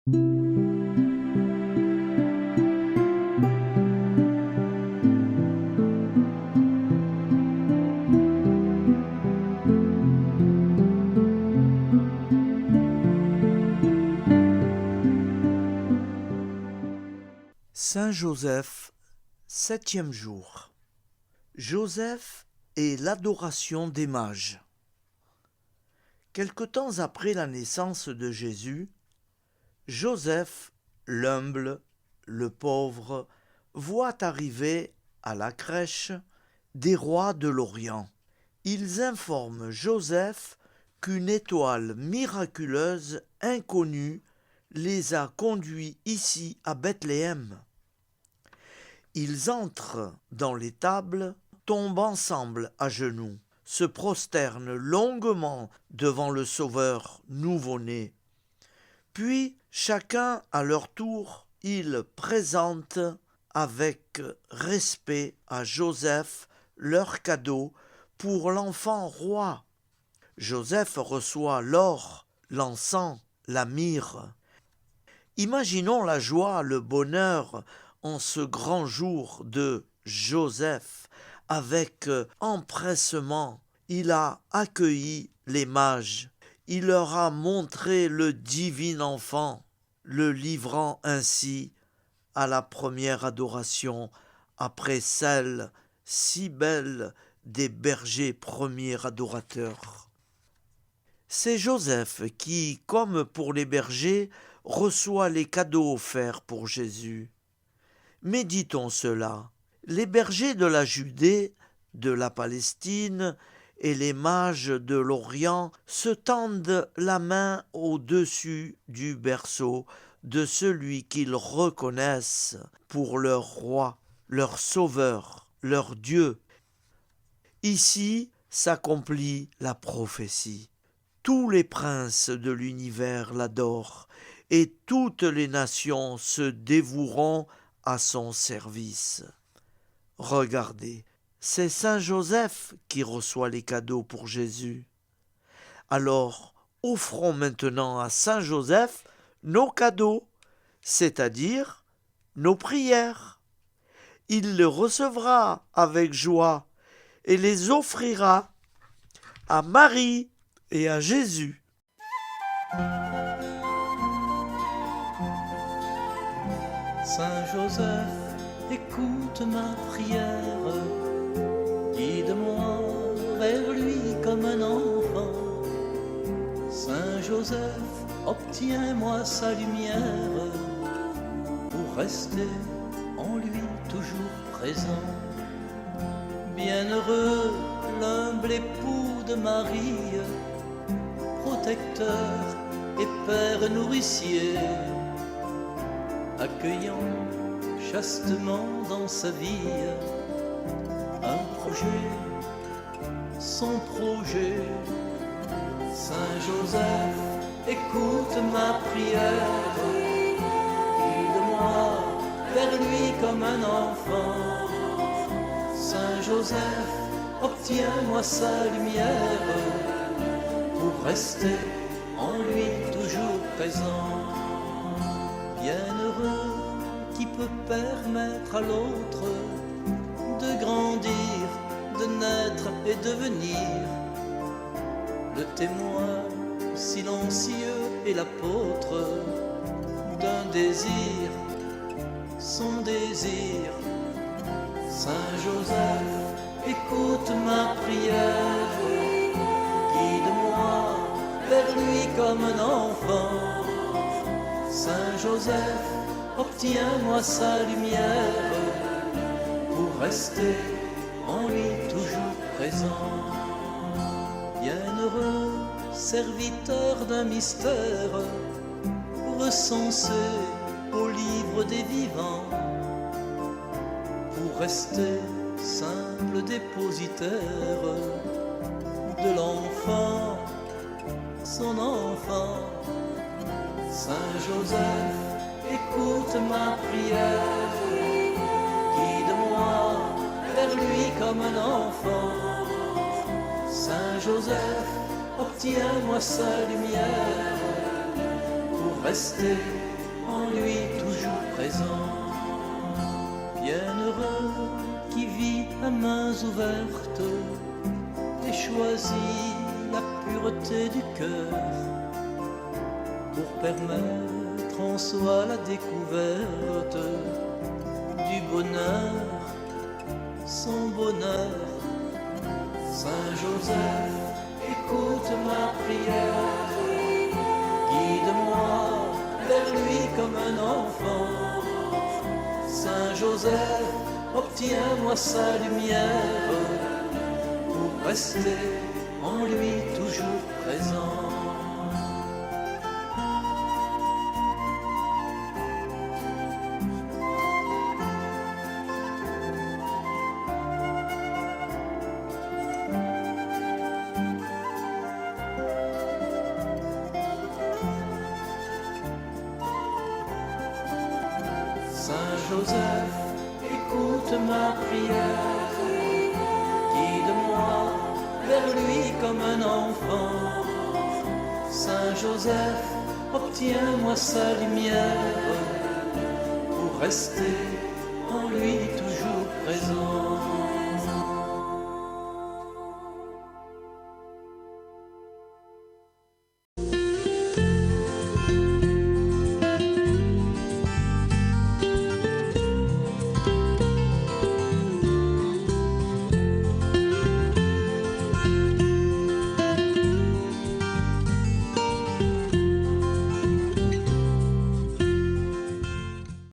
Saint Joseph, septième jour. Joseph et l'adoration des mages. Quelque temps après la naissance de Jésus, Joseph, l'humble, le pauvre, voit arriver à la crèche des rois de l'Orient. Ils informent Joseph qu'une étoile miraculeuse inconnue les a conduits ici à Bethléem. Ils entrent dans l'étable, tombent ensemble à genoux, se prosternent longuement devant le Sauveur nouveau-né. Puis, chacun à leur tour, ils présentent avec respect à Joseph leur cadeau pour l'enfant roi. Joseph reçoit l'or, l'encens, la myrrhe. Imaginons la joie, le bonheur en ce grand jour de Joseph. Avec empressement, il a accueilli les mages. Il leur a montré le divin enfant, le livrant ainsi à la première adoration après celle si belle des bergers premiers adorateurs. C'est Joseph qui, comme pour les bergers, reçoit les cadeaux offerts pour Jésus. Méditons cela. Les bergers de la Judée, de la Palestine et les mages de l'Orient se tendent la main au-dessus du berceau de celui qu'ils reconnaissent pour leur roi, leur sauveur, leur Dieu. Ici s'accomplit la prophétie. Tous les princes de l'univers l'adorent et toutes les nations se dévoueront à son service. Regardez, c'est Saint Joseph qui reçoit les cadeaux pour Jésus. Alors, offrons maintenant à Saint Joseph nos cadeaux, c'est-à-dire nos prières. Il les recevra avec joie et les offrira à Marie et à Jésus. Saint Joseph, écoute ma prière, guide-moi vers lui comme un enfant. Saint Joseph, obtiens-moi sa lumière, pour rester en lui toujours présent. Bienheureux l'humble époux de Marie, protecteur et père nourricier, accueillant chastement dans sa vie un projet, son projet. Saint Joseph, écoute ma prière, guide-moi vers lui comme un enfant. Saint Joseph, obtiens-moi sa lumière, pour rester en lui toujours présent. Bienheureux qui peut permettre à l'autre de grandir, de naître et devenir le témoin silencieux et l'apôtre d'un désir, son désir. Saint Joseph, écoute ma prière, guide-moi vers lui comme un enfant. Saint Joseph, obtiens-moi sa lumière, pour rester en lui toujours présent. Bienheureux serviteur d'un mystère, recensé au livre des vivants, pour rester simple dépositaire de l'enfant, son enfant. Saint Joseph, écoute ma prière, guide-moi vers lui comme un enfant. Saint Joseph, obtiens-moi sa lumière, pour rester en lui toujours présent. Bienheureux qui vit à mains ouvertes et choisit la pureté du cœur pour permettre en soi la découverte du bonheur, son bonheur. Saint Joseph, écoute ma prière, guide-moi vers lui comme un enfant. Saint Joseph, obtiens-moi sa lumière pour rester en lui toujours présent. Saint Joseph, écoute ma prière, guide-moi vers lui comme un enfant. Saint Joseph, obtiens-moi sa lumière pour rester en lui toujours présent.